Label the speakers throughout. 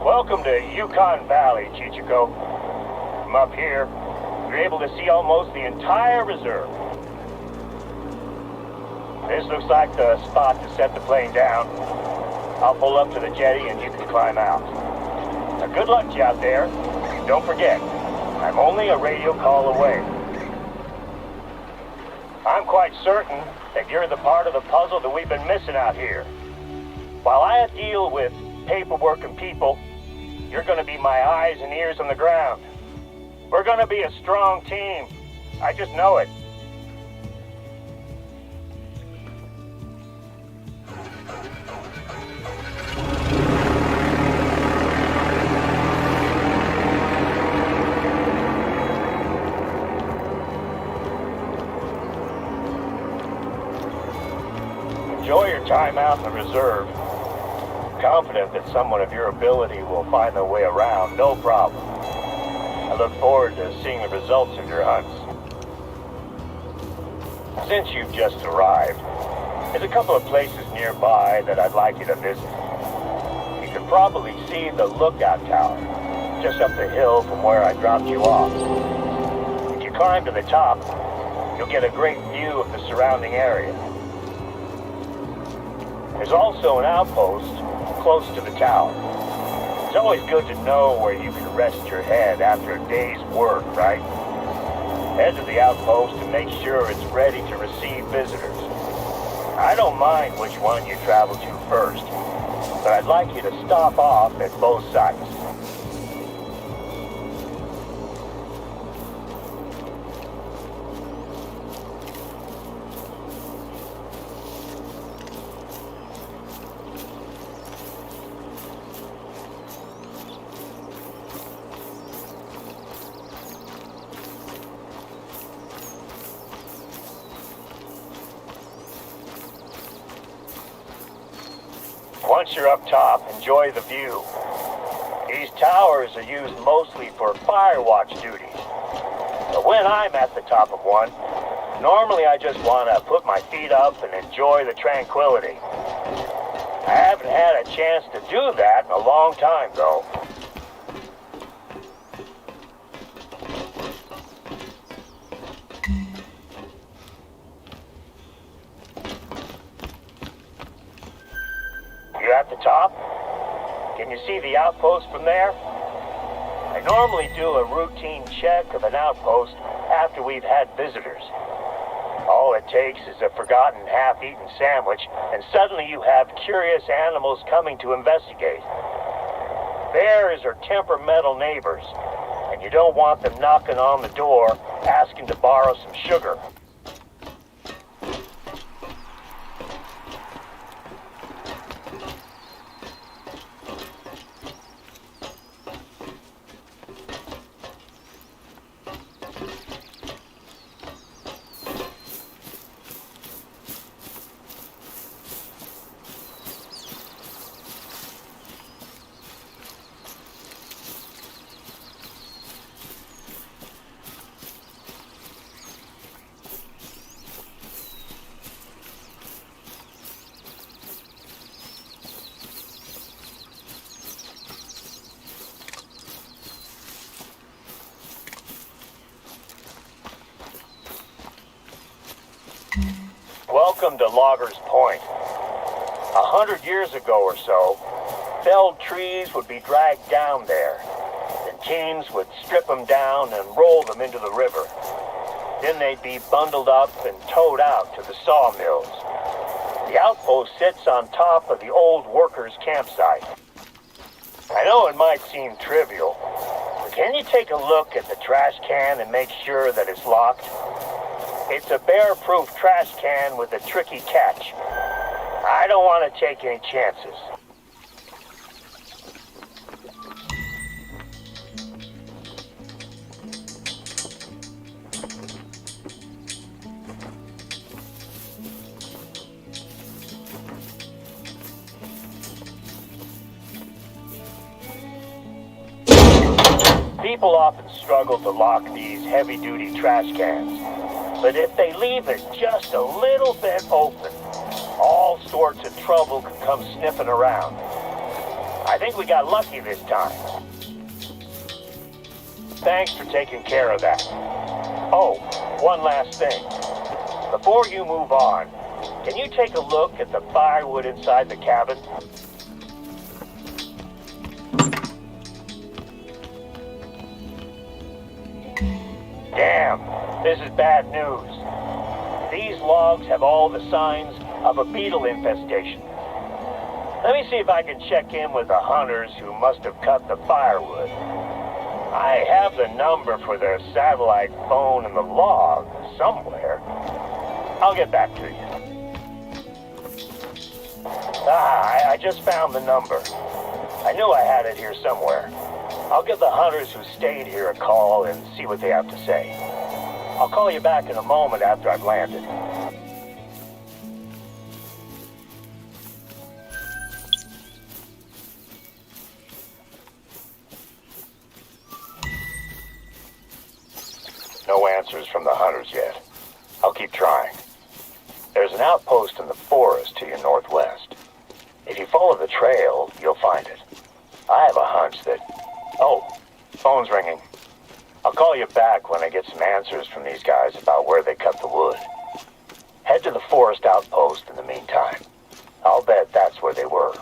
Speaker 1: Welcome to Yukon Valley, Chichiko. From up here, you're able to see almost the entire reserve. This looks like the spot to set the plane down. I'll pull up to the jetty and you can climb out. Now, good luck to you out there. Don't forget, I'm only a radio call away. I'm quite certain that you're the part of the puzzle that we've been missing out here. While I deal with paperwork and people, you're going to be my eyes and ears on the ground. We're going to be a strong team. I just know it. Enjoy your time out in the reserve. Confident that someone of your ability will find their way around, no problem. I look forward to seeing the results of your hunts. Since you've just arrived, there's a couple of places nearby that I'd like you to visit. You can probably see the lookout tower, just up the hill from where I dropped you off. If you climb to the top, you'll get a great view of the surrounding area. There's also an outpost close to the tower. It's always good to know where you can rest your head after a day's work, right? Head to the outpost and make sure it's ready to receive visitors. I don't mind which one you travel to first, but I'd like you to stop off at both sites. Once you're up top, enjoy the view. These towers are used mostly for fire watch duties. But when I'm at the top of one, normally I just want to put my feet up and enjoy the tranquility. I haven't had a chance to do that in a long time, though. You at the top? Can you see the outpost from there? I normally do a routine check of an outpost after we've had visitors. All it takes is a forgotten half-eaten sandwich, and suddenly you have curious animals coming to investigate. Bears are temperamental neighbors, and you don't want them knocking on the door asking to borrow some sugar. Welcome to Loggers Point. 100 years ago or so, felled trees would be dragged down there. The teams would strip them down and roll them into the river. Then they'd be bundled up and towed out to the sawmills. The outpost sits on top of the old workers' campsite. I know it might seem trivial, but can you take a look at the trash can and make sure that it's locked? It's a bear-proof trash can with a tricky catch. I don't want to take any chances. People often struggle to lock these heavy-duty trash cans. But if they leave it just a little bit open, all sorts of trouble could come sniffing around. I think we got lucky this time. Thanks for taking care of that. Oh, one last thing. Before you move on, can you take a look at the firewood inside the cabin? Damn, this is bad news. These logs have all the signs of a beetle infestation. Let me see if I can check in with the hunters who must have cut the firewood. I have the number for their satellite phone in the log somewhere. I'll get back to you. I just found the number. I knew I had it here somewhere. I'll give the hunters who stayed here a call and see what they have to say. I'll call you back in a moment after I've landed. No answers from the hunters yet. I'll keep trying. There's an outpost in the forest to your northwest. If you follow the trail, you'll find it. I have a hunch that... Oh, phone's ringing. I'll call you back when I get some answers from these guys about where they cut the wood. Head to the forest outpost in the meantime. I'll bet that's where they were.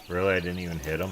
Speaker 2: Really? I didn't even hit him?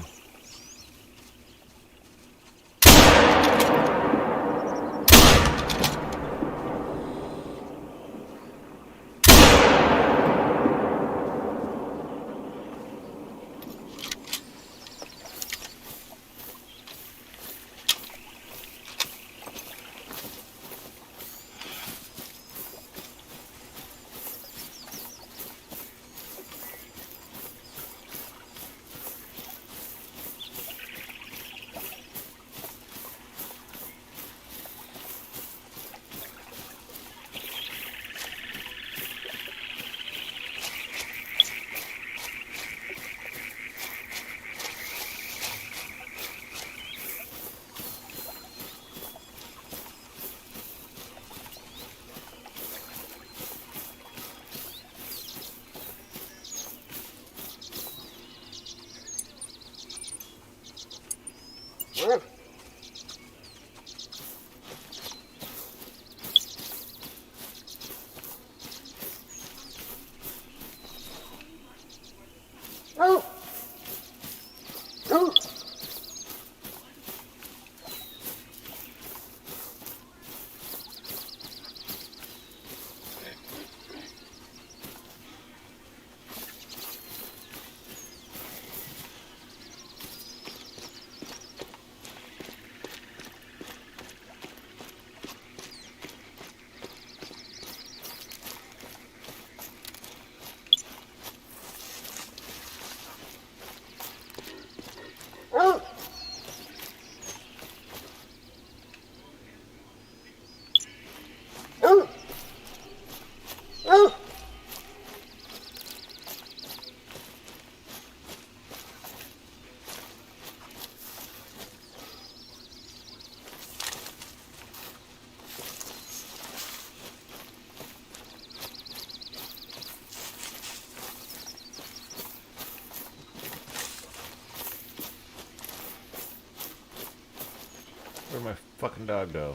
Speaker 2: Where'd my fucking dog go?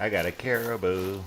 Speaker 2: I got a caribou.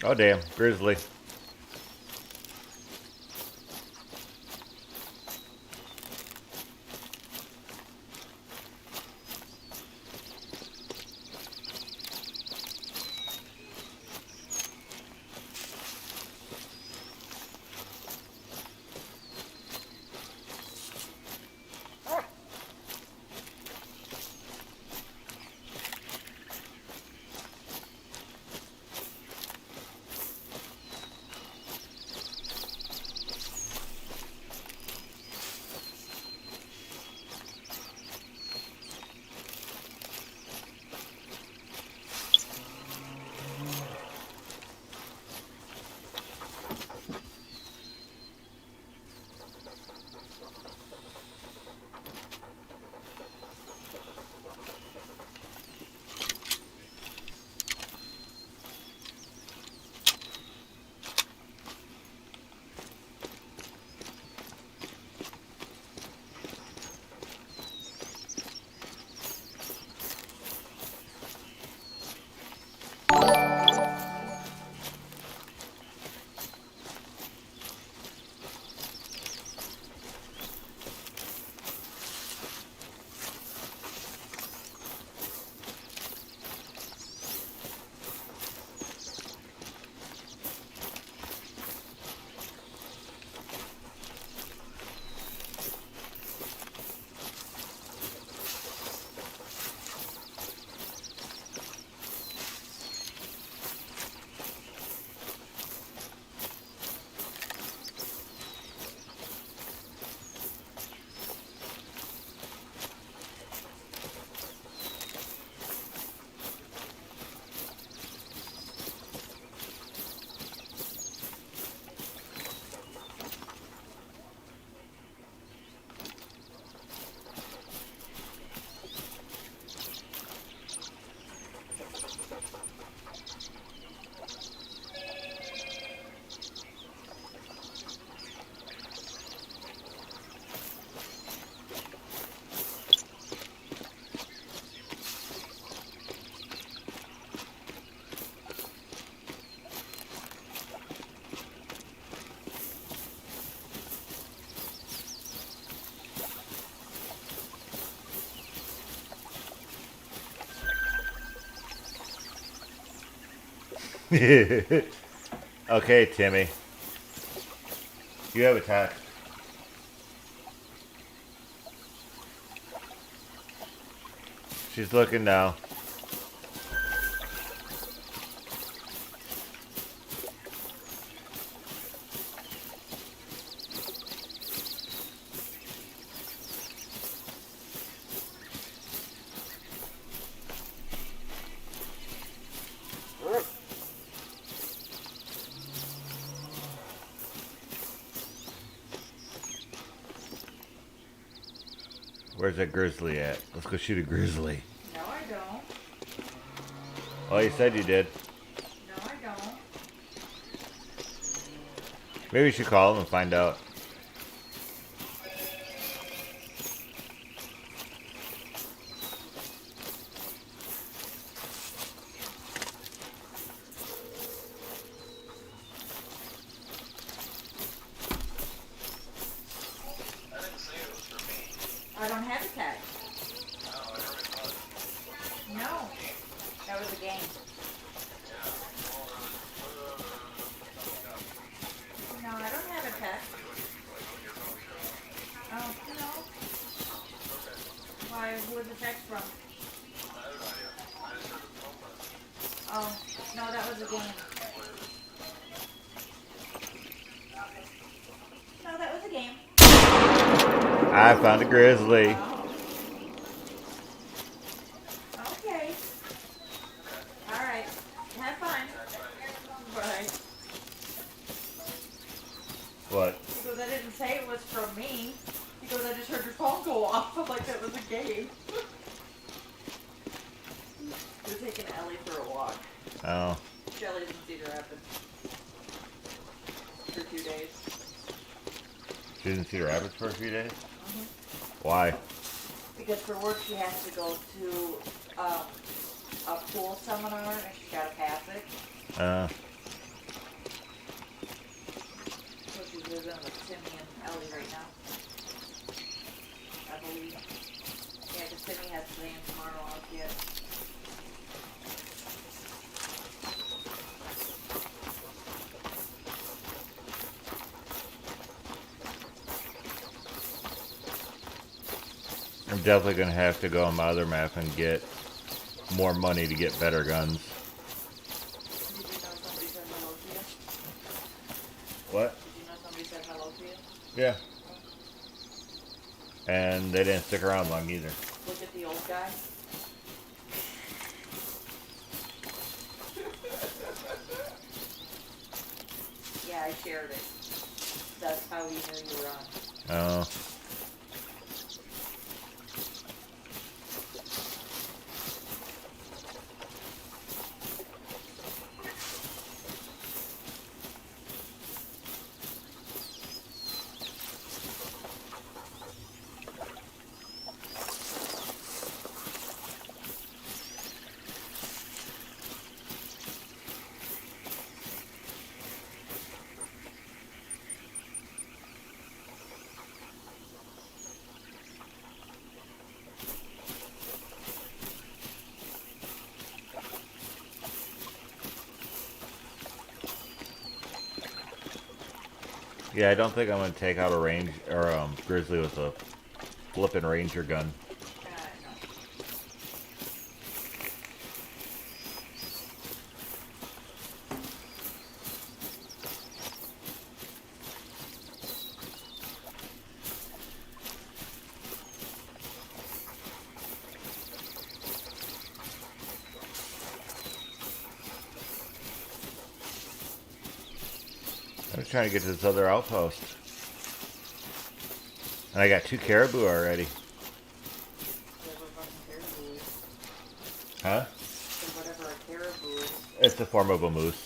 Speaker 2: Oh, damn. Grizzly. Okay, Timmy. You have a text. She's looking now. Where's that grizzly at? Let's go shoot a grizzly.
Speaker 3: No, I don't.
Speaker 2: Oh, you said you did.
Speaker 3: No, I don't.
Speaker 2: Maybe you should call him and find out.
Speaker 3: I don't have a text. No, that was a game. No, I don't have a text. Oh, no. Why? Who was the text from? Oh, no, that was a game. No, that was a game.
Speaker 2: I found a grizzly.
Speaker 3: Okay. All right. Have fun. Bye.
Speaker 2: What?
Speaker 3: Because I didn't say it was from me. Because I just heard your phone go off. I'm like, that was a game. We're taking Ellie for a walk.
Speaker 2: Oh.
Speaker 3: Shelly didn't see her happen. For 2 days.
Speaker 2: She didn't see the rabbits for a few days?
Speaker 3: Mm-hmm.
Speaker 2: Why?
Speaker 3: Because for work she has to go to a pool seminar and she's got to pass it.
Speaker 2: I'm definitely going to have to go on my other map and get more money to get better guns.
Speaker 3: Did you know somebody said hello to you?
Speaker 2: What?
Speaker 3: Did you know somebody said hello to you?
Speaker 2: Yeah. And they didn't stick around long either.
Speaker 3: Look at the old guy. Yeah, I shared it. That's how he knew you were on.
Speaker 2: Oh. Yeah, I don't think I'm going to take out a range or grizzly with a flippin' ranger gun.
Speaker 3: No.
Speaker 2: I'm trying to get to this other outpost. And I got 2 caribou already.
Speaker 3: Whatever fucking caribou is.
Speaker 2: Huh?
Speaker 3: Whatever a caribou is.
Speaker 2: It's the form of a moose.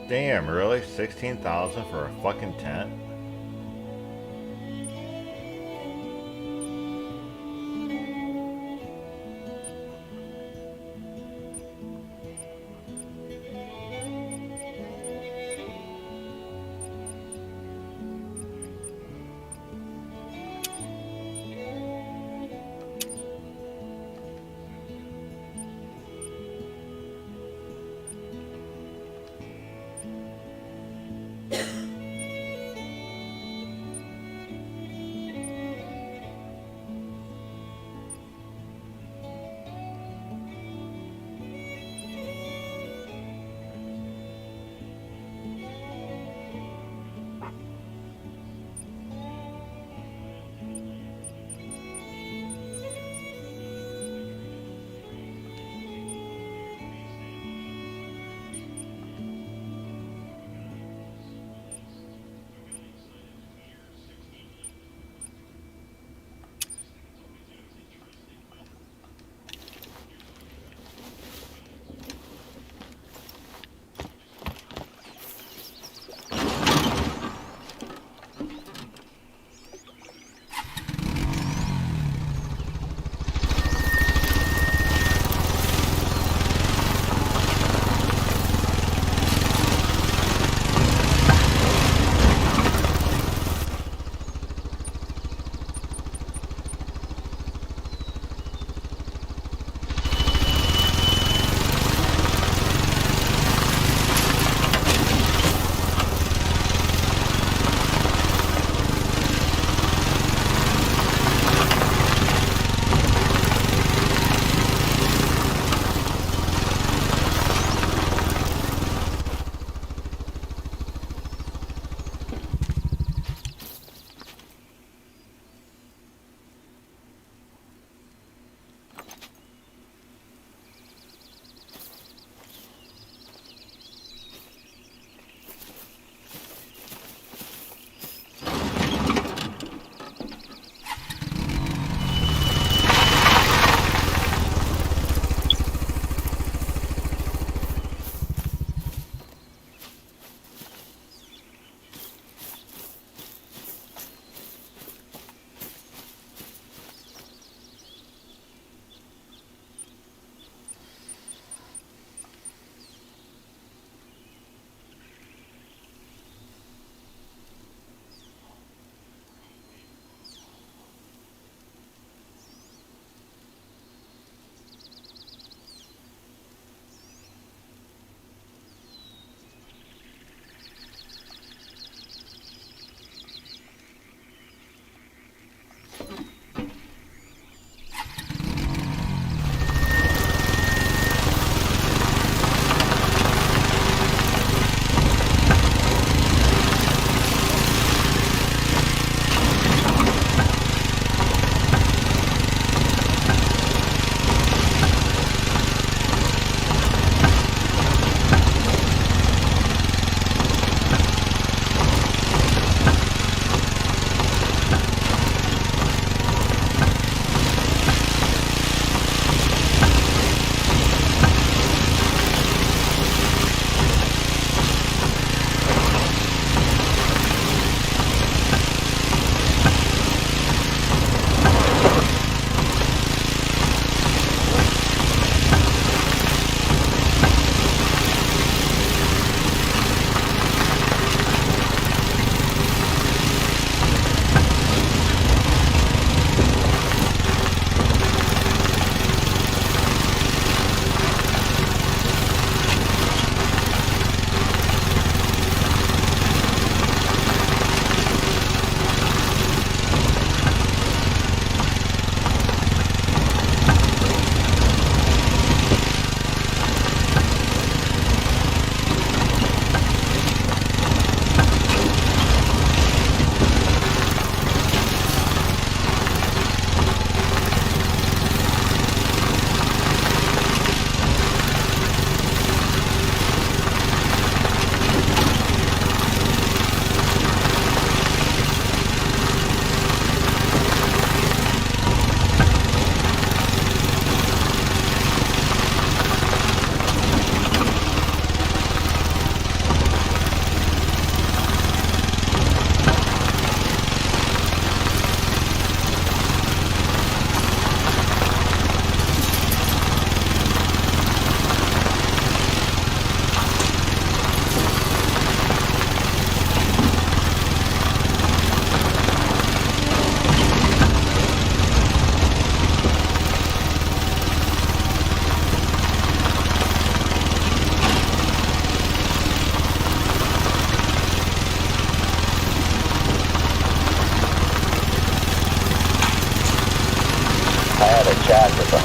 Speaker 2: Damn, really? 16,000 for a fucking tent?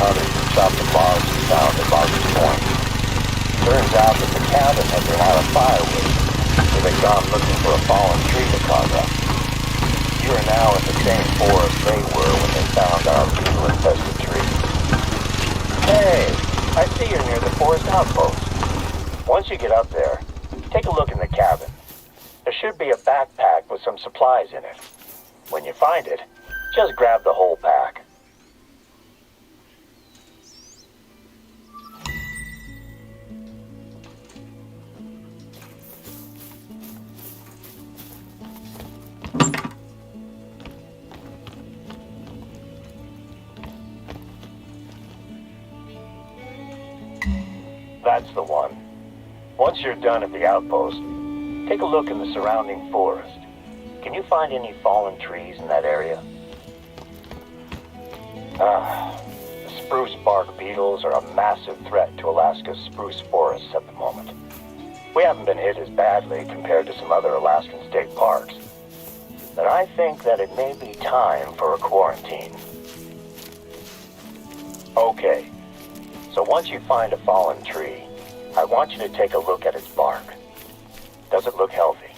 Speaker 1: hunters to chop the logs we found at Loggers Point. Turns out that the cabin had been out of firewood, so they'd gone looking for a fallen tree to carve up. You are now in the same forest they were when they found our beetle-infested tree. Hey, I see you're near the forest outpost. Once you get up there, take a look in the cabin. There should be a backpack with some supplies in it. When you find it, just grab the whole pack. That's the one. Once you're done at the outpost, take a look in the surrounding forest. Can you find any fallen trees in that area? The spruce bark beetles are a massive threat to Alaska's spruce forests at the moment. We haven't been hit as badly compared to some other Alaskan state parks. But I think that it may be time for a quarantine. Okay, so once you find a fallen tree, I want you to take a look at its bark. Does it look healthy?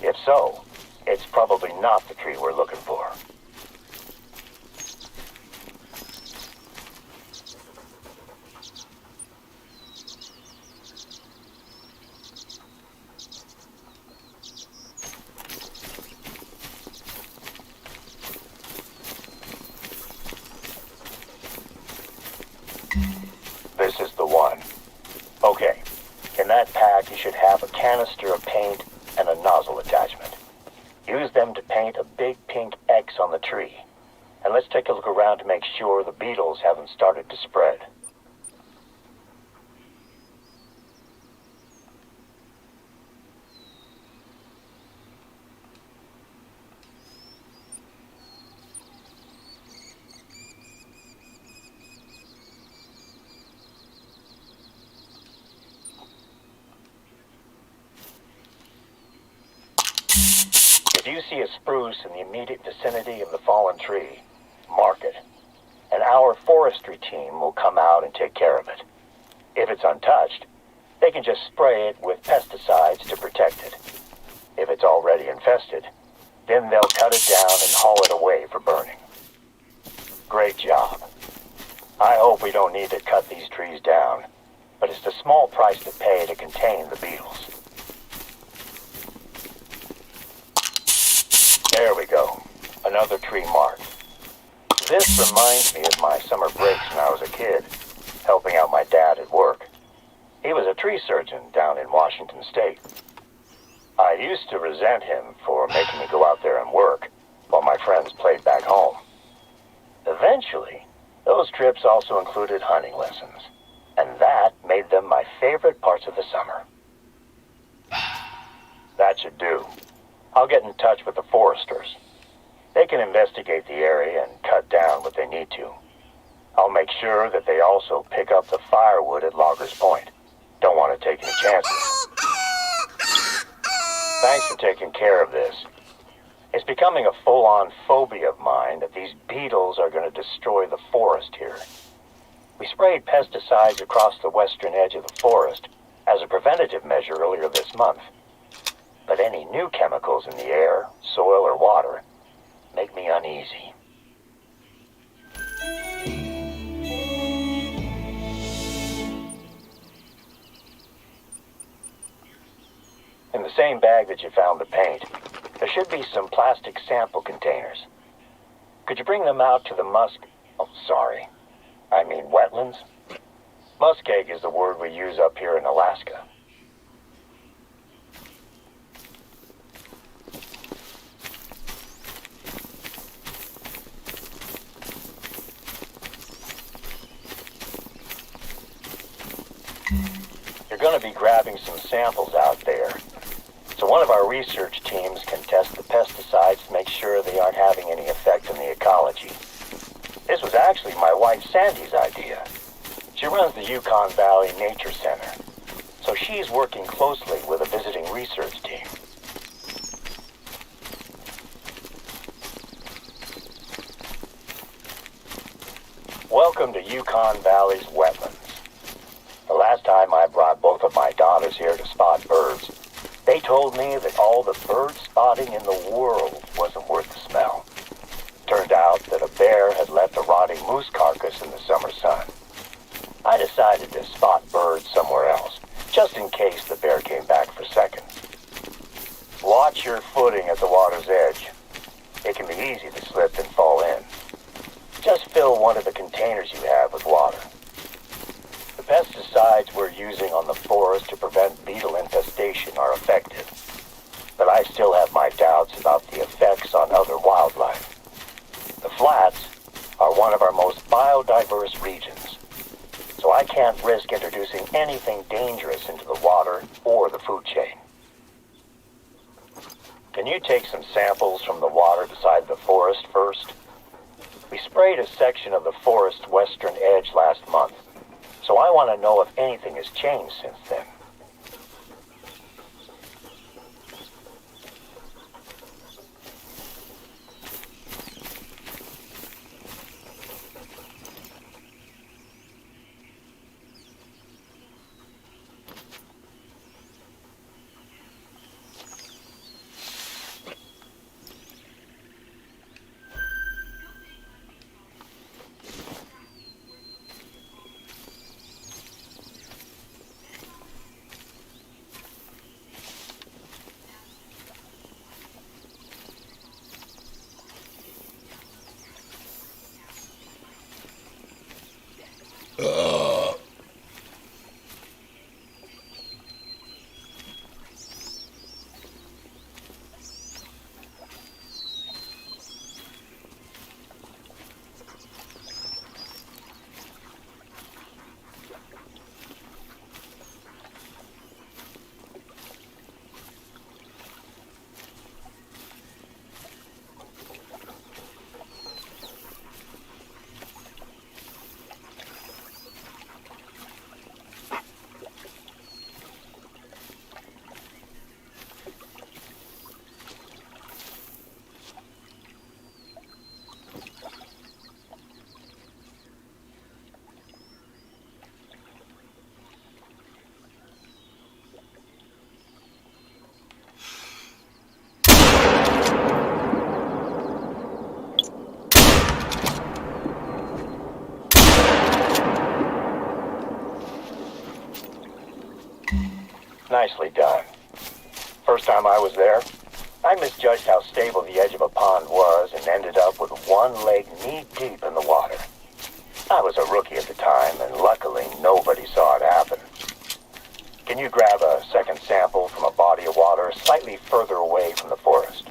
Speaker 1: If so, it's probably not the tree we're looking for. This is the one. Okay, in that pack you should have a canister of paint and a nozzle attachment. Use them to paint a big pink X on the tree. And let's take a look around to make sure the beetles haven't started to spread. If you see a spruce in the immediate vicinity of the fallen tree, mark it. And our forestry team will come out and take care of it. If it's untouched, they can just spray it with pesticides to protect it. If it's already infested, then they'll cut it down and haul it away for burning. Great job. I hope we don't need to cut these trees down, but it's the small price to pay to contain the beetles. There we go. Another tree marked. This reminds me of my summer breaks when I was a kid, helping out my dad at work. He was a tree surgeon down in Washington State. I used to resent him for making me go out there and work while my friends played back home. Eventually, those trips also included hunting lessons, and that made them my favorite parts of the summer. That should do. I'll get in touch with the foresters. They can investigate the area and cut down what they need to. I'll make sure that they also pick up the firewood at Loggers Point. Don't want to take any chances. Thanks for taking care of this. It's becoming a full-on phobia of mine that these beetles are going to destroy the forest here. We sprayed pesticides across the western edge of the forest as a preventative measure earlier this month. But any new chemicals in the air, soil, or water make me uneasy. In the same bag that you found the paint, there should be some plastic sample containers. Could you bring them out to the wetlands? Muskeg is the word we use up here in Alaska. You're going to be grabbing some samples out there, so one of our research teams can test the pesticides to make sure they aren't having any effect on the ecology. This was actually my wife Sandy's idea. She runs the Yukon Valley Nature Center, so she's working closely with a visiting research team. Welcome to Yukon Valley's wetlands. The last time I brought both of my daughters here to spot birds, they told me that all the bird spotting in the world wasn't worth the smell. Turned out that a bear had left a rotting moose carcass in the summer sun. I decided to spot birds somewhere else, just in case the bear came back for seconds. Watch your footing at the water's edge. It can be easy to slip and fall in. Just fill one of the containers you have with water. The pesticides we're using on the forest to prevent beetle infestation are effective, but I still have my doubts about the effects on other wildlife. The flats are one of our most biodiverse regions, so I can't risk introducing anything dangerous into the water or the food chain. Can you take some samples from the water beside the forest first? We sprayed a section of the forest's western edge last month, so I want to know if anything has changed since then. Nicely done. First time I was there, I misjudged how stable the edge of a pond was and ended up with one leg knee-deep in the water. I was a rookie at the time, and luckily nobody saw it happen. Can you grab a second sample from a body of water slightly further away from the forest?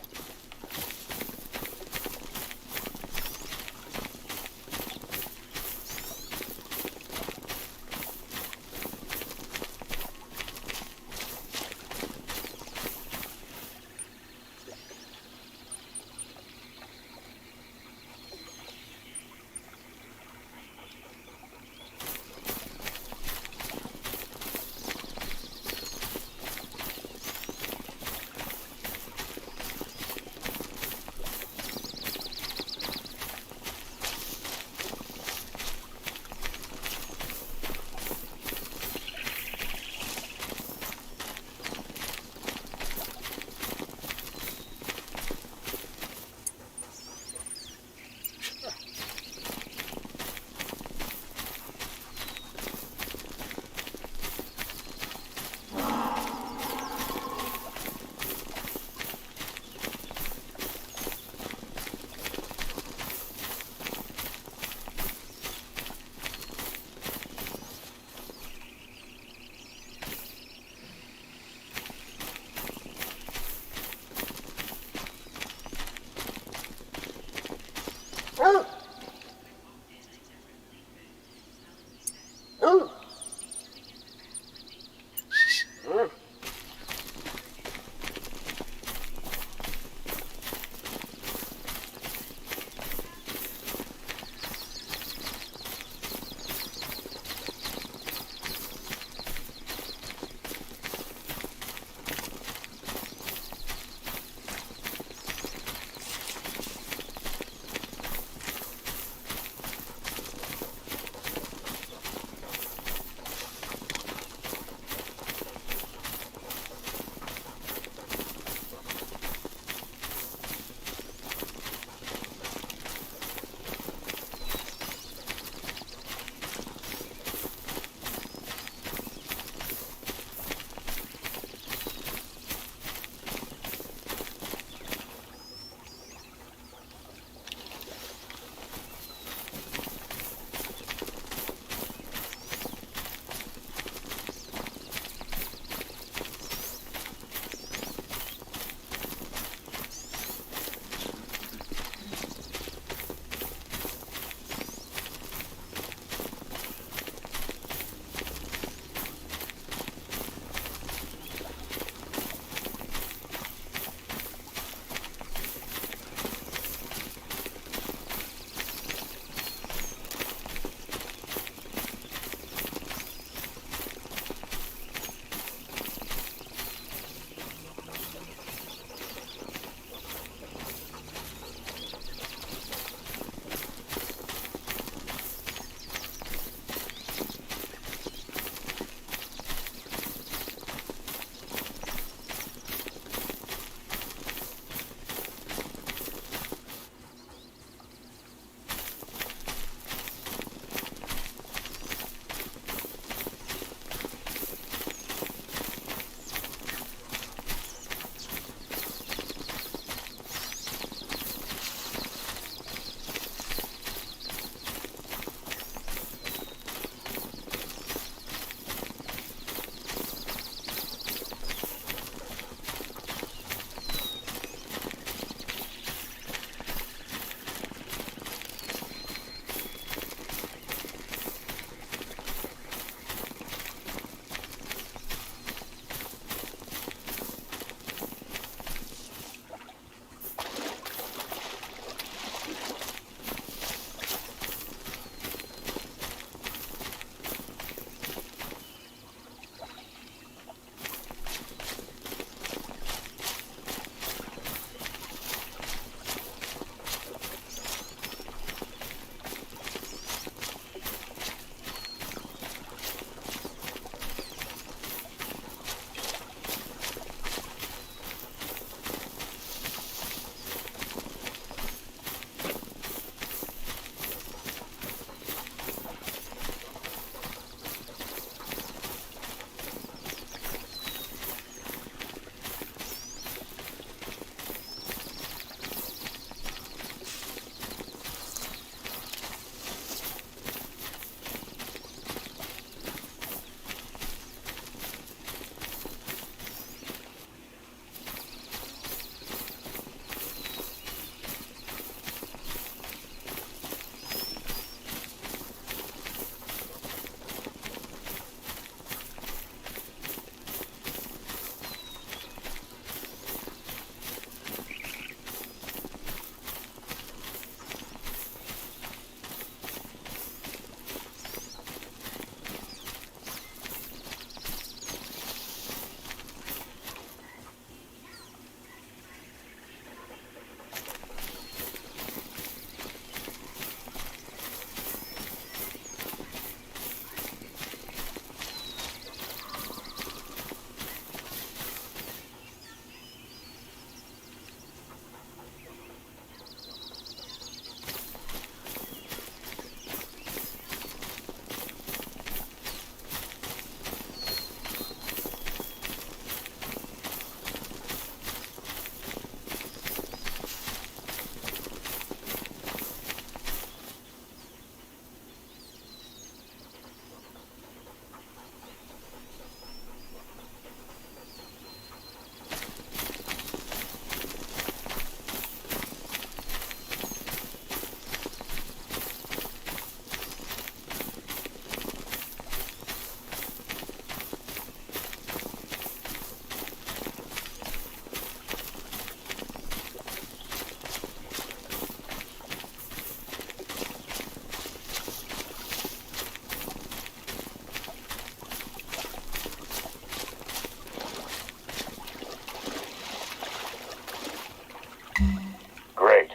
Speaker 1: Great.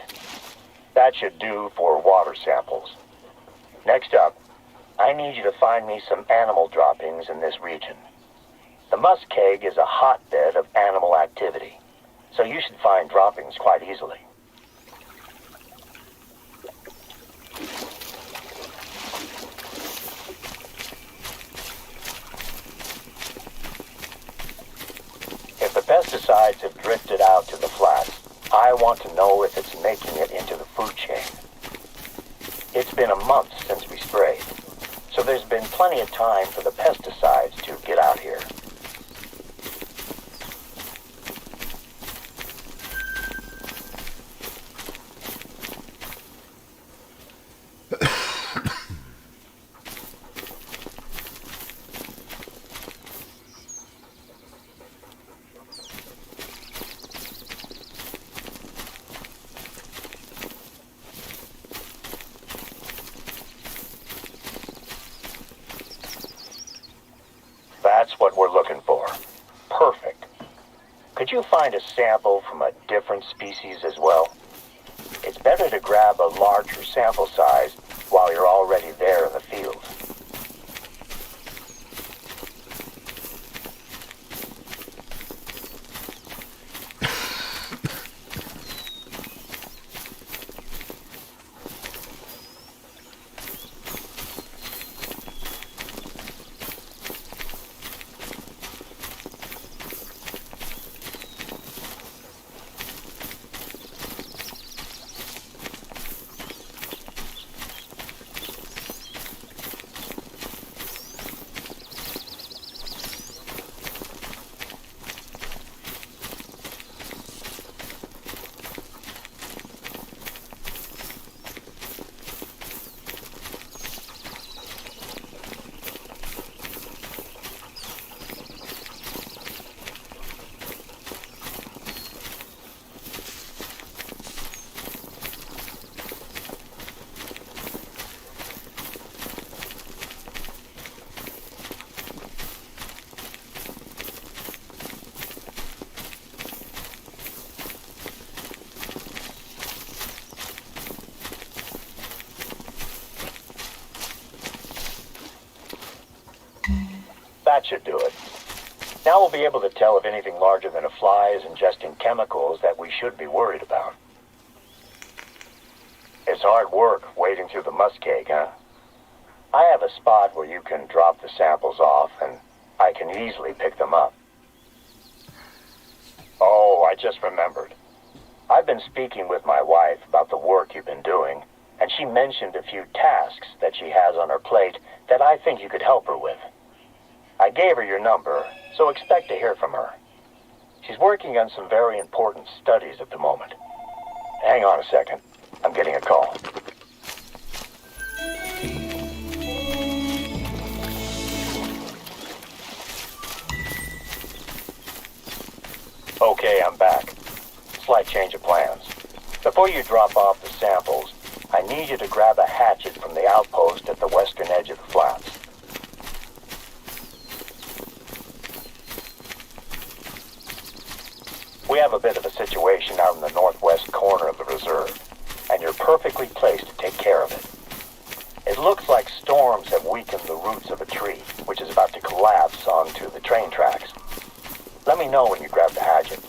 Speaker 1: That should do for water samples. Next up, I need you to find me some animal droppings in this region. The muskeg is a hotbed of animal activity, so you should find droppings quite easily. If the pesticides have drifted out to the flats, I want to know if it's making it into the food chain. It's been a month since we sprayed, so there's been plenty of time for the pesticides to get out here. That's what we're looking for. Perfect. Could you find a sample from a different species as well? It's better to grab a larger sample size while you're already there in the field. That should do it. Now we'll be able to tell if anything larger than a fly is ingesting chemicals that we should be worried about. It's hard work wading through the muskeg, huh? I have a spot where you can drop the samples off, and I can easily pick them up. Oh, I just remembered. I've been speaking with my wife about the work you've been doing, and she mentioned a few tasks that she has on her plate that I think you could help her with. I gave her your number, so expect to hear from her. She's working on some very important studies at the moment. Hang on a second. I'm getting a call. Okay, I'm back. Slight change of plans. Before you drop off the samples, I need you to grab a hatchet from the outpost at the western edge of the flats. We have a bit of a situation out in the northwest corner of the reserve, and you're perfectly placed to take care of it. It looks like storms have weakened the roots of a tree, which is about to collapse onto the train tracks. Let me know when you grab the hatchet.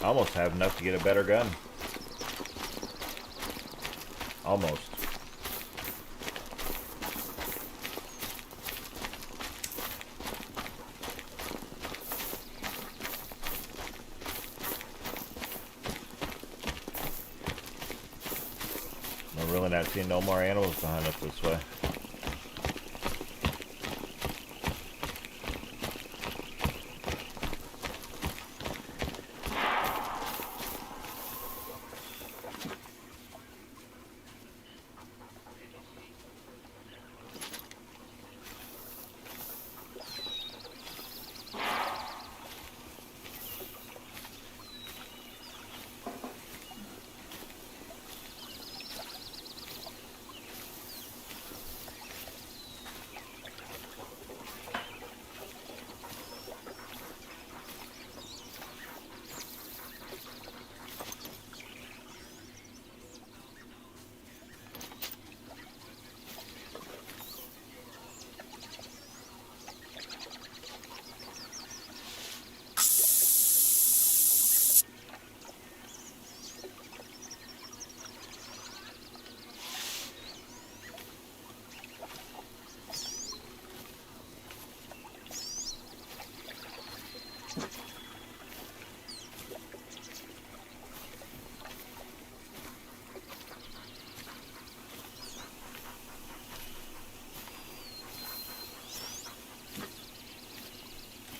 Speaker 2: almost have enough to get a better gun. Almost. I'm really not seeing no more animals behind us this way.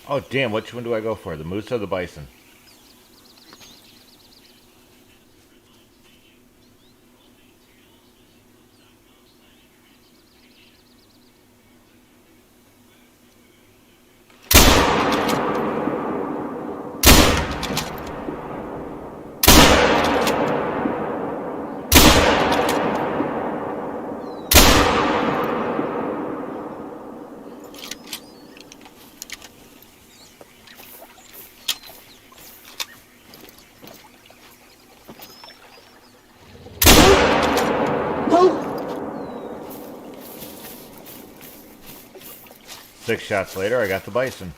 Speaker 2: Oh damn, which one do I go for? The moose or the bison? Six shots later, I got the bison.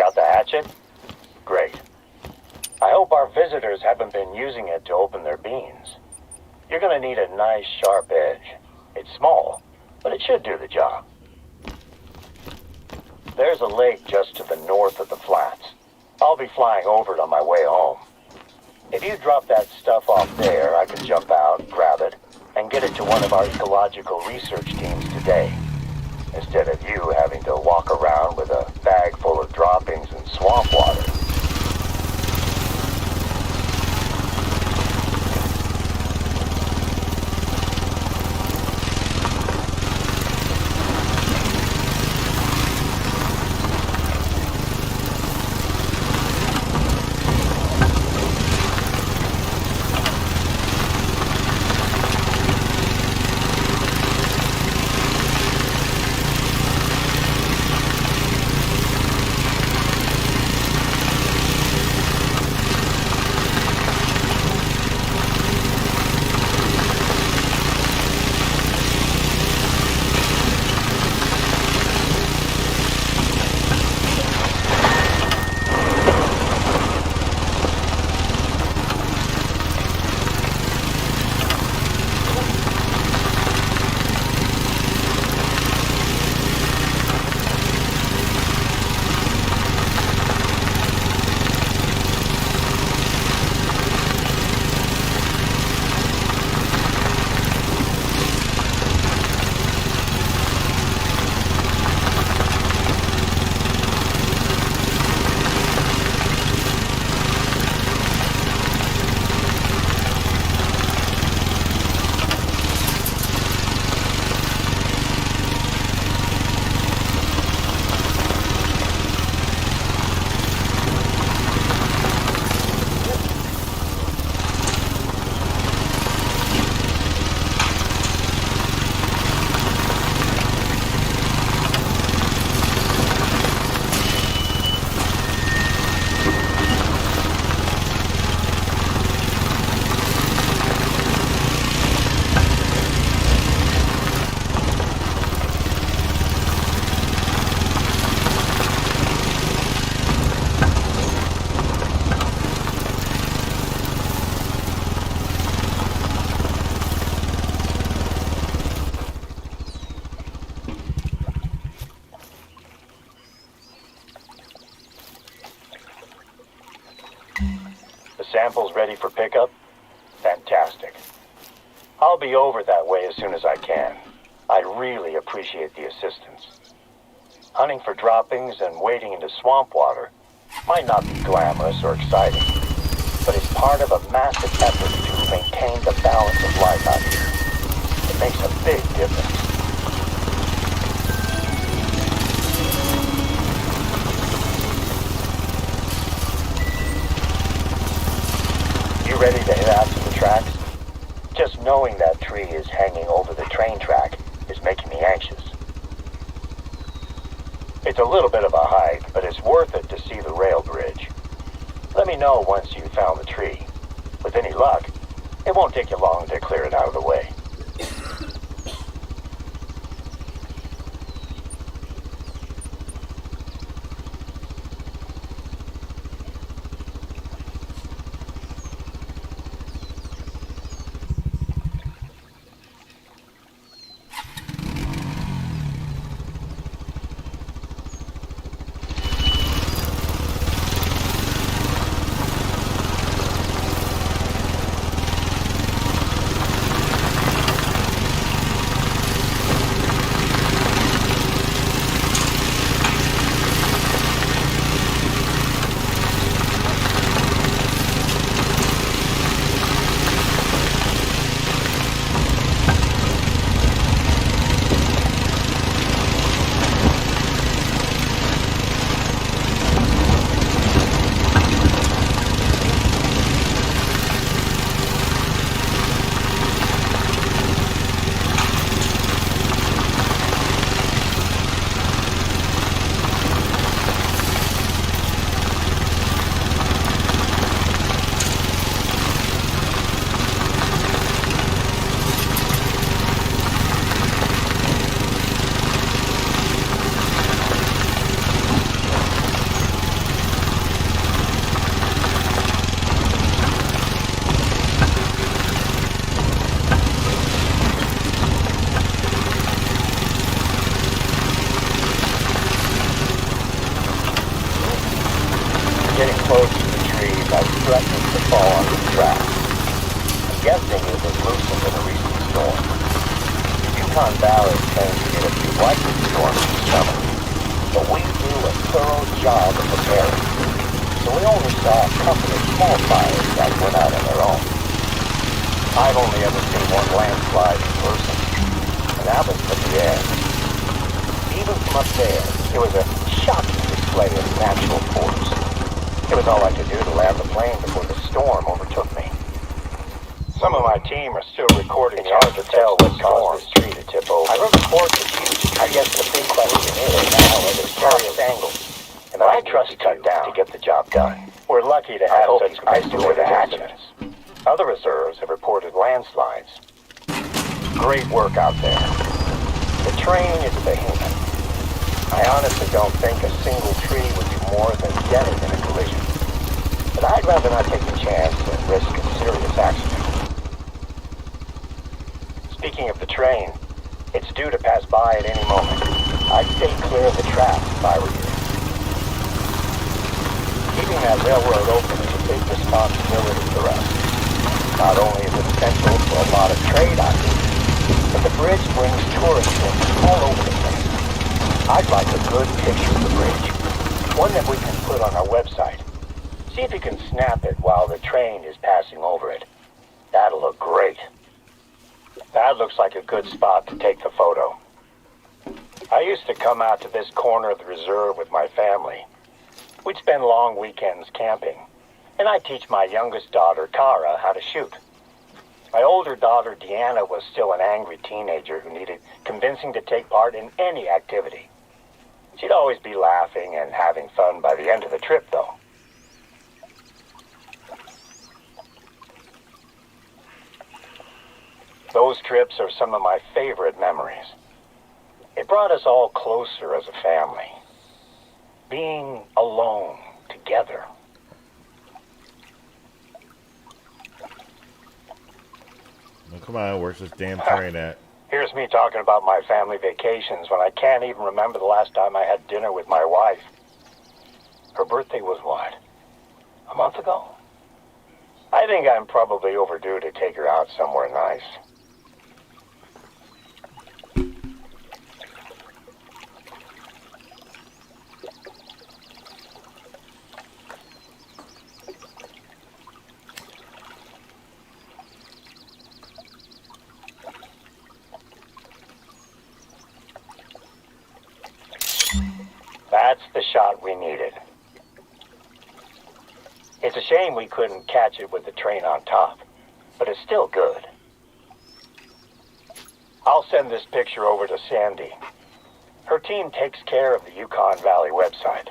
Speaker 1: Got the hatchet? Great. I hope our visitors haven't been using it to open their beans. You're gonna need a nice sharp edge. It's small, but it should do the job. There's a lake just to the north of the flats. I'll be flying over it on my way home. If you drop that stuff off there, I can jump out, grab it, and get it to one of our ecological research teams today, instead of you having to walk around with a bag full of droppings and swamp water. Samples ready for pickup? Fantastic. I'll be over that way as soon as I can. I really appreciate the assistance. Hunting for droppings and wading into swamp water might not be glamorous or exciting, but it's part of a massive effort to maintain the balance of life out here. It makes a big difference. You ready to head out to the tracks? Just knowing that tree is hanging over the train track is making me anxious. It's a little bit of a hike, but it's worth it to see the rail bridge. Let me know once you've found the tree. With any luck, it won't take you long to clear it out of the way. close to the trees, I was threatening to fall onto the track. I'm guessing it was loosened in a recent storm. The Yukon Valley tends to get a few lightning storms this summer, but we do a thorough job of preparing. So we only saw a couple of small fires that went out on their own. I've only ever seen one landslide in person, and that was from the air. Even from up there, it was a shocking display of natural force. It was all I could do to land the plane before the storm overtook me. Some of my team are still recording. It's hard to tell what caused this tree to tip over. I heard reports of huge trees. I guess the big question is now at its various angles, and I trust cut down to get the job done. We're lucky to have such isolated incidents. Other reserves have reported landslides. Great work out there. The train is a behemoth. I honestly don't think a single tree would do more than dent it in a collision. But I'd rather not take a chance and risk a serious accident. Speaking of the train, it's due to pass by at any moment. I'd stay clear of the tracks if I were you. Keeping that railroad open is a big responsibility for us. Not only is it essential for a lot of trade activities, but the bridge brings tourists from all over the place. I'd like a good picture of the bridge, one that we can put on our website. See if you can snap it while the train is passing over it. That'll look great. That looks like a good spot to take the photo. I used to come out to this corner of the reserve with my family. We'd spend long weekends camping, and I'd teach my youngest daughter, Kara, how to shoot. My older daughter, Deanna, was still an angry teenager who needed convincing to take part in any activity. She'd always be laughing and having fun by the end of the trip, though. Those trips are some of my favorite memories. It brought us all closer as a family. Being alone together.
Speaker 2: Well, come on, where's this damn train at?
Speaker 1: Here's me talking about my family vacations when I can't even remember the last time I had dinner with my wife. Her birthday was what? A month ago? I think I'm probably overdue to take her out somewhere nice. That's the shot we needed. It's a shame we couldn't catch it with the train on top, but it's still good. I'll send this picture over to Sandy. Her team takes care of the Yukon Valley website.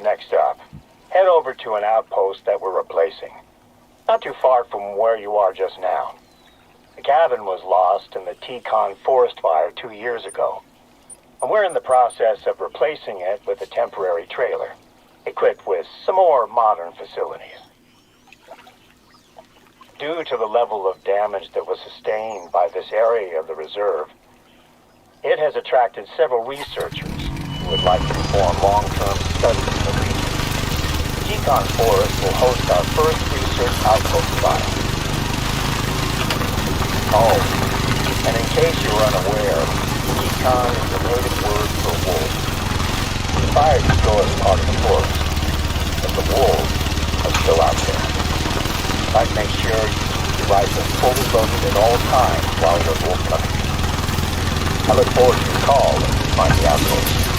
Speaker 1: Next up, head over to an outpost that we're replacing. Not too far from where you are just now. The cabin was lost in the Teton forest fire 2 years ago, and we're in the process of replacing it with a temporary trailer, equipped with some more modern facilities. Due to the level of damage that was sustained by this area of the reserve, it has attracted several researchers who would like to perform long-term studies in the region. Teton Forest will host our first research outpost trial. Oh, and in case you were unaware, Teton is the native word for wolf. The fire destroyed part of the forest, but the wolves are still out there. I'd make sure your rifle fully loaded at all times while you're wolf hunting. I look forward to your call when you find the outpost.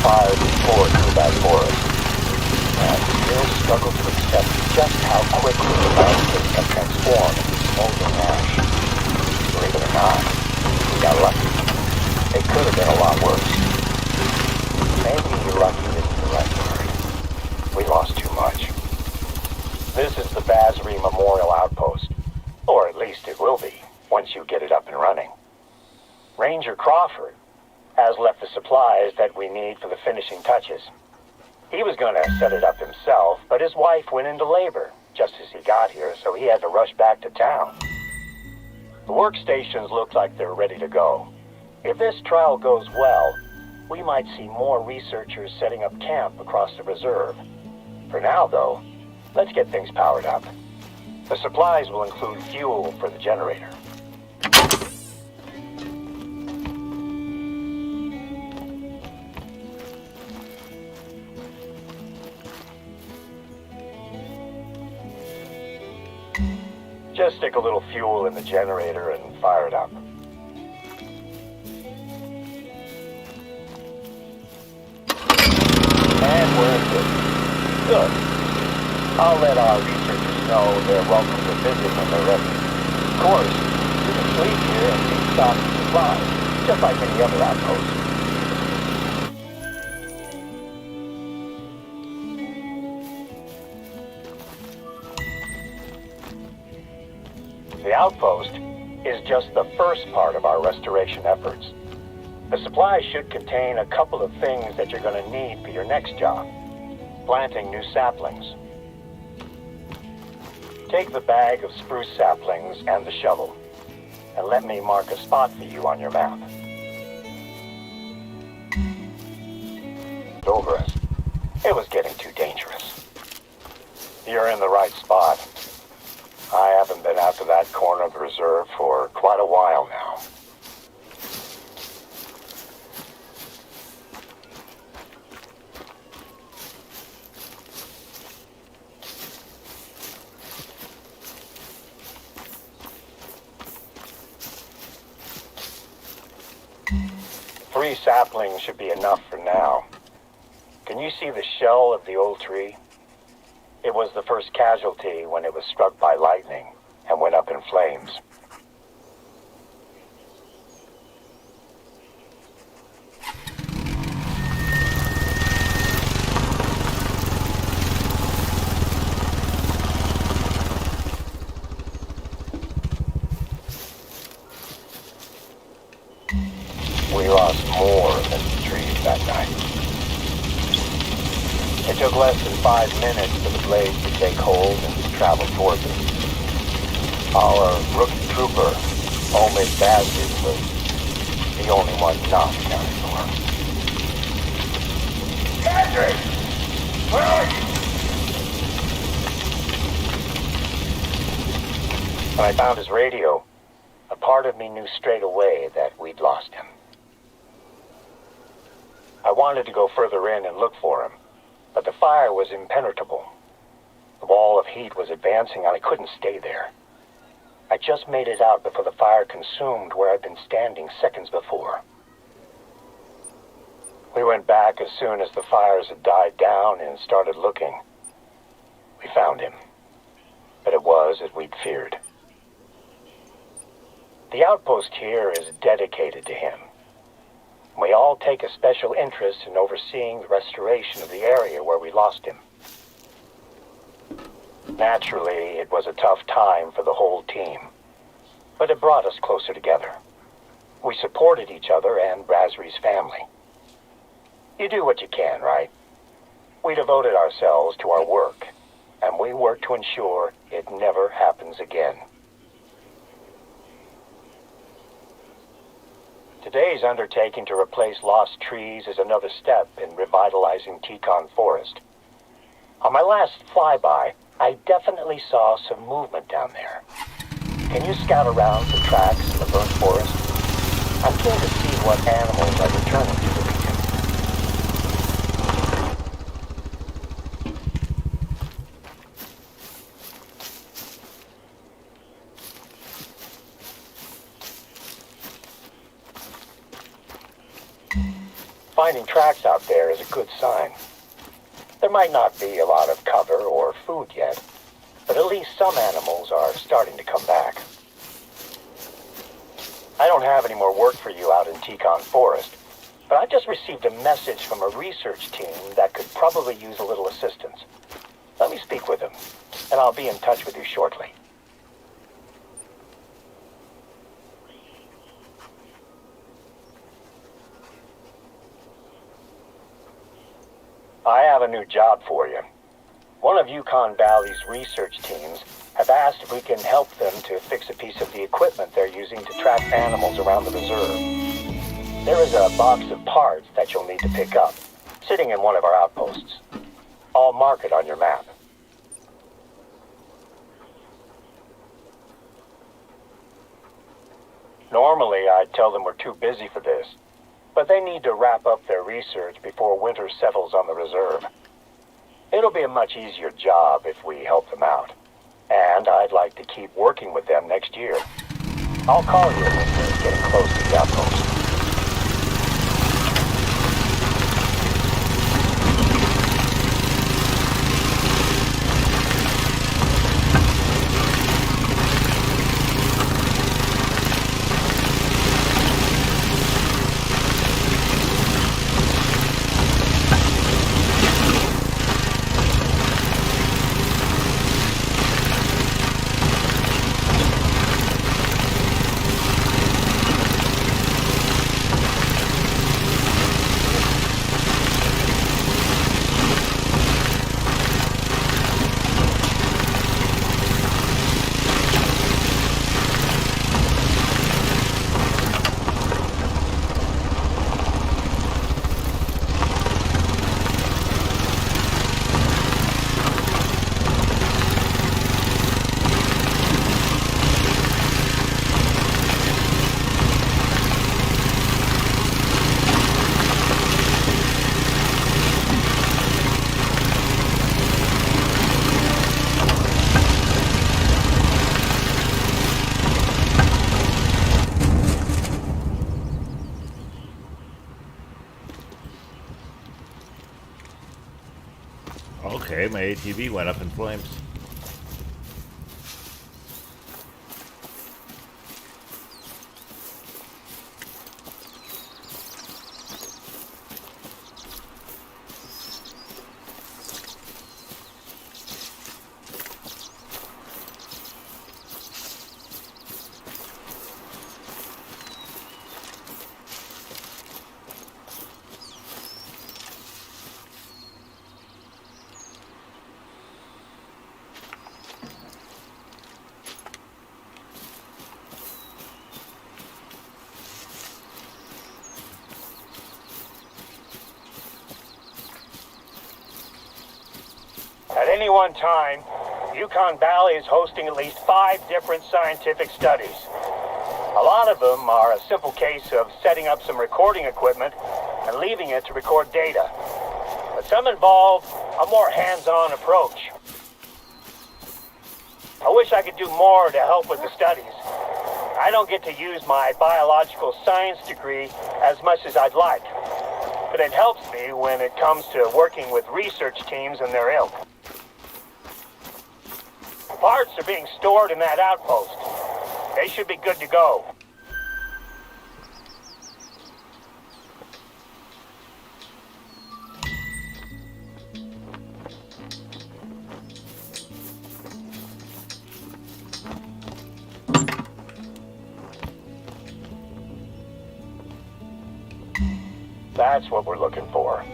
Speaker 1: fire before it through that forest. And still struggle to accept just how quickly the landscape can transform into smoldering ash. Believe it or not, we got lucky. It could have been a lot worse. Maybe lucky isn't the right word. We lost too much. This is the Basri Memorial Outpost. Or at least it will be, once you get it up and running. Ranger Crawford has left the supplies that we need for the finishing touches. He was going to set it up himself, but his wife went into labor just as he got here, so he had to rush back to town. The workstations look like they're ready to go. If this trial goes well, we might see more researchers setting up camp across the reserve. For now, though, let's get things powered up. The supplies will include fuel for the generator. Just stick a little fuel in the generator and fire it up. And we're good. Good. I'll let our researchers know they're welcome to visit when they're ready. Of course, you can sleep here and keep stock and supplies, just like any other outpost. The outpost is just the first part of our restoration efforts. The supplies should contain a couple of things that you're going to need for your next job. Planting new saplings. Take the bag of spruce saplings and the shovel, and let me mark a spot for you on your map. Over us. It was getting too dangerous. You're in the right spot. I haven't been out to that corner of the reserve for quite a while now. Three saplings should be enough for now. Can you see the shell of the old tree? It was the first casualty when it was struck by lightning and went up in flames. We lost more than the trees that night. It took less than 5 minutes for the blaze to take hold and travel towards us. Our rookie trooper, Omid Bazin, was the only one not accounted for. Patrick! Where are you? When I found his radio, a part of me knew straight away that we'd lost him. I wanted to go further in and look for him, but the fire was impenetrable. The wall of heat was advancing and I couldn't stay there. I just made it out before the fire consumed where I'd been standing seconds before. We went back as soon as the fires had died down and started looking. We found him, but it was as we'd feared. The outpost here is dedicated to him. We all take a special interest in overseeing the restoration of the area where we lost him. Naturally, it was a tough time for the whole team, but it brought us closer together. We supported each other and Brasry's family. You do what you can, right? We devoted ourselves to our work, and we work to ensure it never happens again. Today's undertaking to replace lost trees is another step in revitalizing Tekon Forest. On my last flyby, I definitely saw some movement down there. Can you scout around for tracks in the burnt forest? I'm keen to see what animals are returning to the region. Finding tracks out there is a good sign. There might not be a lot of cover or food yet, but at least some animals are starting to come back. I don't have any more work for you out in Teton Forest, but I just received a message from a research team that could probably use a little assistance. Let me speak with them, and I'll be in touch with you shortly. I have a new job for you. One of Yukon Valley's research teams have asked if we can help them to fix a piece of the equipment they're using to track animals around the reserve. There is a box of parts that you'll need to pick up, sitting in one of our outposts. I'll mark it on your map. Normally, I'd tell them we're too busy for this, but they need to wrap up their research before winter settles on the reserve. It'll be a much easier job if we help them out, and I'd like to keep working with them next year. I'll call you when we're getting close to the outpost.
Speaker 2: Okay, my ATV went up in flames.
Speaker 1: At any one time, Yukon Valley is hosting at least 5 different scientific studies. A lot of them are a simple case of setting up some recording equipment and leaving it to record data. But some involve a more hands-on approach. I wish I could do more to help with the studies. I don't get to use my biological science degree as much as I'd like, but it helps me when it comes to working with research teams and their ilk. Parts are being stored in that outpost. They should be good to go. That's what we're looking for.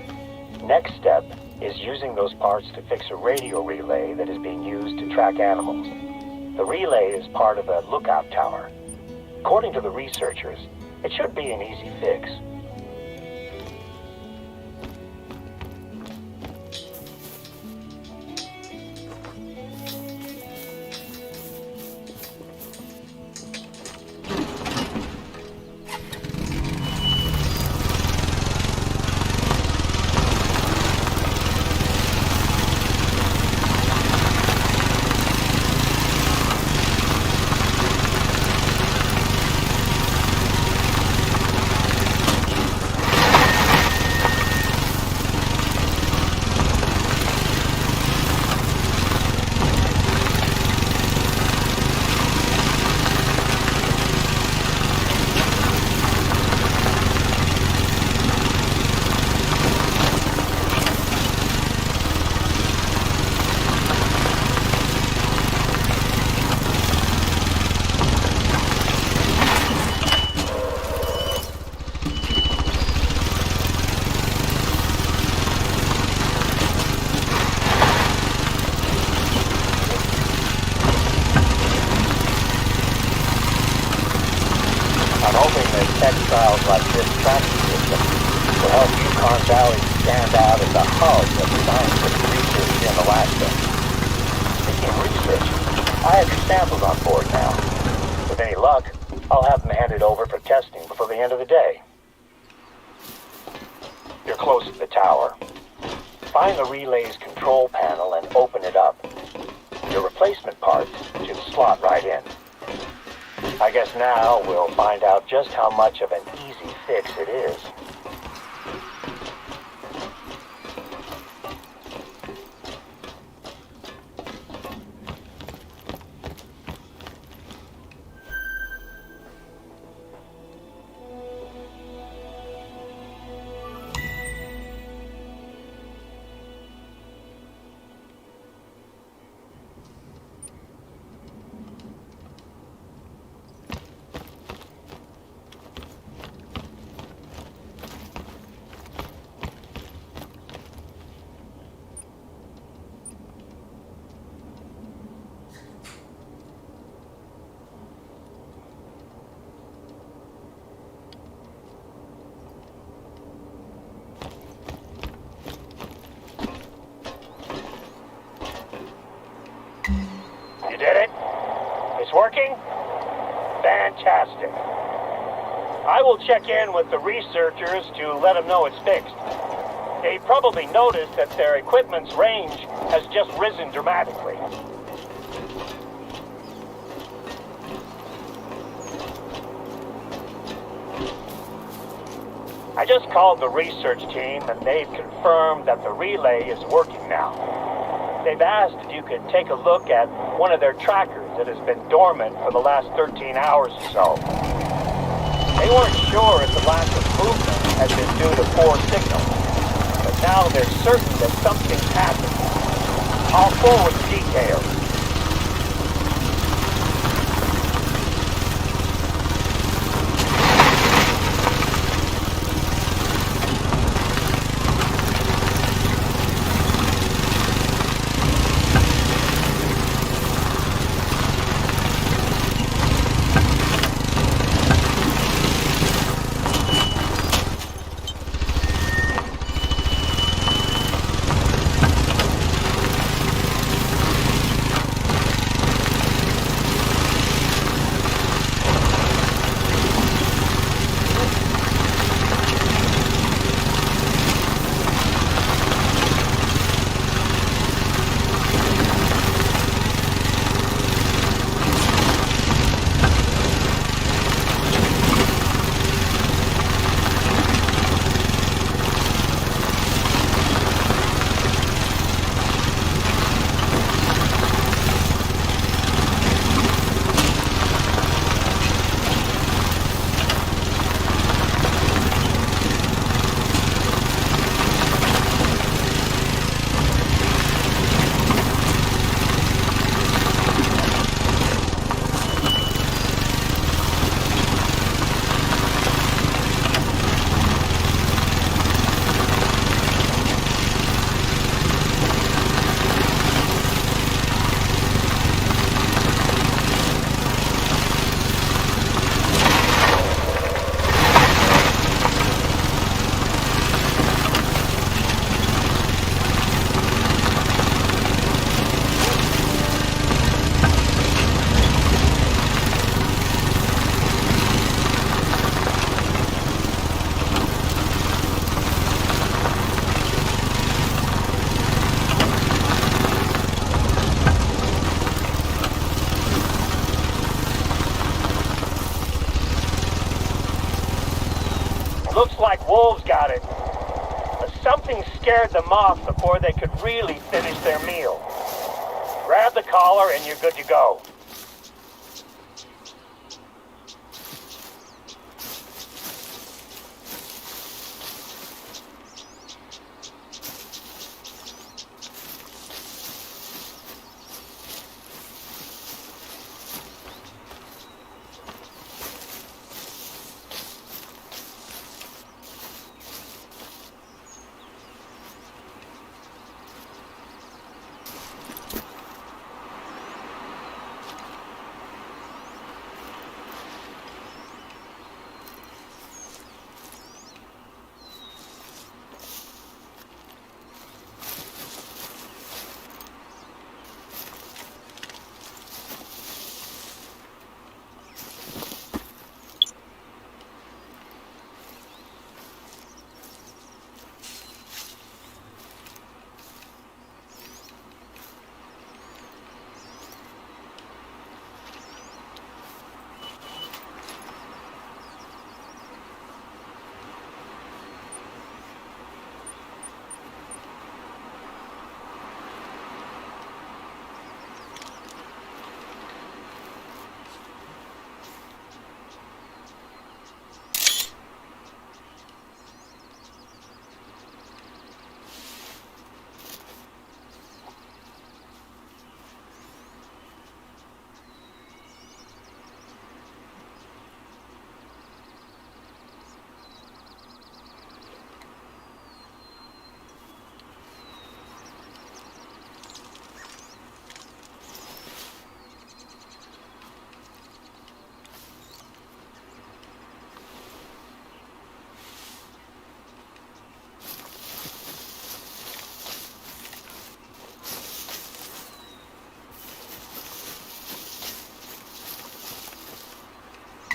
Speaker 1: Next step is using those parts to fix a radio relay that is being used to track animals. The relay is part of a lookout tower. According to the researchers, it should be an easy fix. I'm hoping that textiles like this tracking system will help Yukon Valley stand out as a hub of scientific research in Alaska. Speaking of research, I have your samples on board now. With any luck, I'll have them handed over for testing before the end of the day. You're close to the tower. Find the relay's control panel and open it up. Your replacement parts should slot right in. I guess now we'll find out just how much of an easy fix it is. You did it? It's working? Fantastic. I will check in with the researchers to let them know it's fixed. They probably noticed that their equipment's range has just risen dramatically. I just called the research team and they've confirmed that the relay is working now. They've asked if you could take a look at one of their trackers that has been dormant for the last 13 hours or so. They weren't sure if the lack of movement had been due to poor signal, but now they're certain that something's happened. I'll forward the details. Looks like wolves got it. But something scared them off before they could really finish their meal. Grab the collar and you're good to go.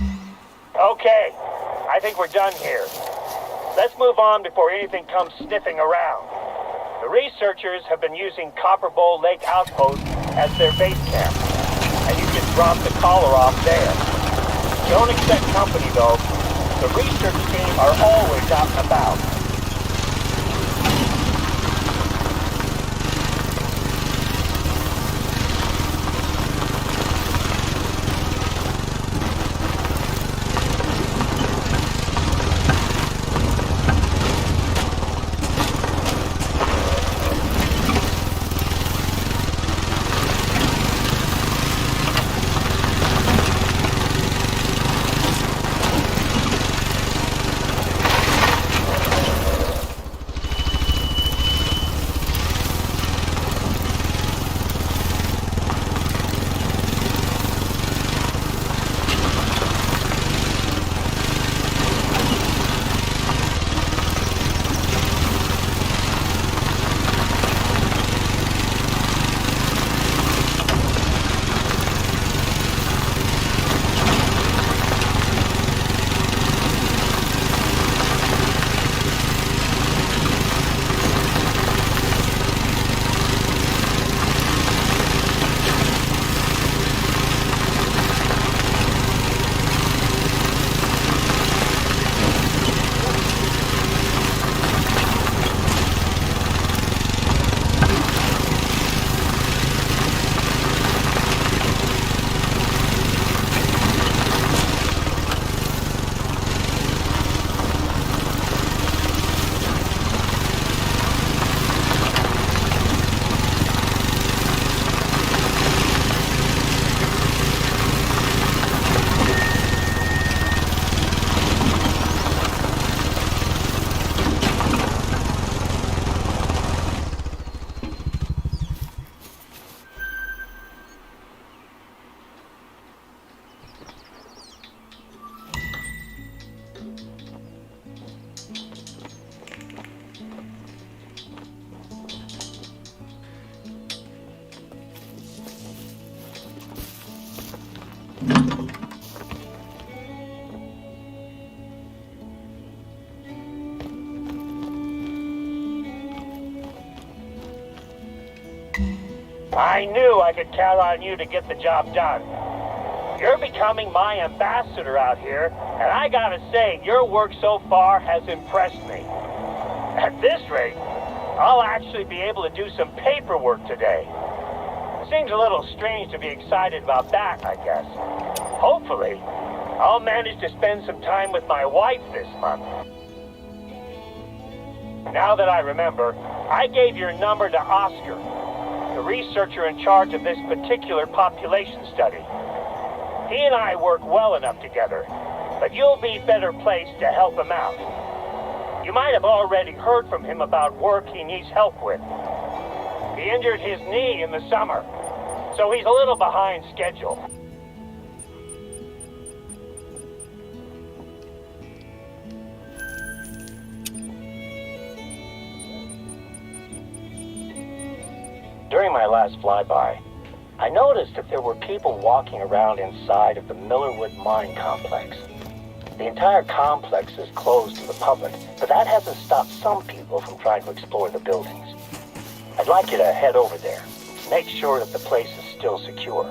Speaker 1: Okay, I think we're done here. Let's move on before anything comes sniffing around. The researchers have been using Copper Bowl Lake Outpost as their base camp, and you can drop the collar off there. Don't expect company, though. The research team are always out and about. I knew I could count on you to get the job done. You're becoming my ambassador out here, and I gotta say, your work so far has impressed me. At this rate, I'll actually be able to do some paperwork today. Seems a little strange to be excited about that, I guess. Hopefully, I'll manage to spend some time with my wife this month. Now that I remember, I gave your number to Oscar, the researcher in charge of this particular population study. He and I work well enough together, but you'll be better placed to help him out. You might have already heard from him about work he needs help with. He injured his knee in the summer, so he's a little behind schedule. During my last flyby, I noticed that there were people walking around inside of the Millerwood mine complex. The entire complex is closed to the public, but that hasn't stopped some people from trying to explore the buildings. I'd like you to head over there, make sure that the place is still secure.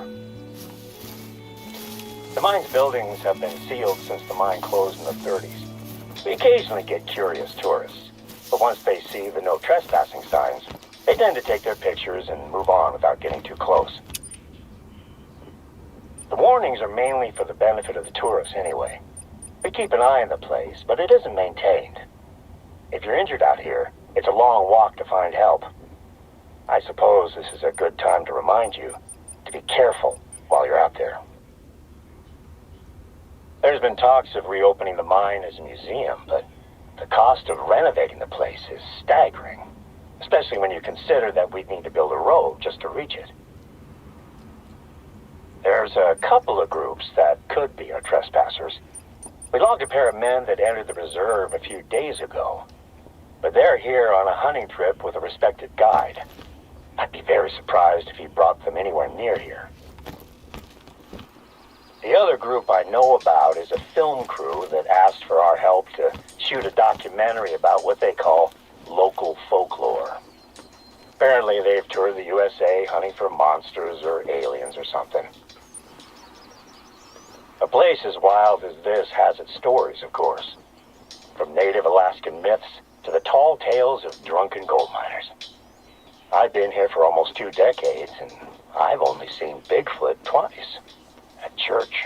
Speaker 1: The mine's buildings have been sealed since the mine closed in the 30s. We occasionally get curious tourists, but once they see the no trespassing signs, they tend to take their pictures and move on without getting too close. The warnings are mainly for the benefit of the tourists anyway. We keep an eye on the place, but it isn't maintained. If you're injured out here, it's a long walk to find help. I suppose this is a good time to remind you to be careful while you're out there. There's been talks of reopening the mine as a museum, but the cost of renovating the place is staggering, especially when you consider that we'd need to build a road just to reach it. There's a couple of groups that could be our trespassers. We logged a pair of men that entered the reserve a few days ago, but they're here on a hunting trip with a respected guide. I'd be very surprised if he brought them anywhere near here. The other group I know about is a film crew that asked for our help to shoot a documentary about what they call local folklore. Apparently they've toured the USA hunting for monsters or aliens or something. A place as wild as this has its stories, of course. From native Alaskan myths to the tall tales of drunken gold miners. I've been here for almost 2 decades, and I've only seen Bigfoot twice. At church.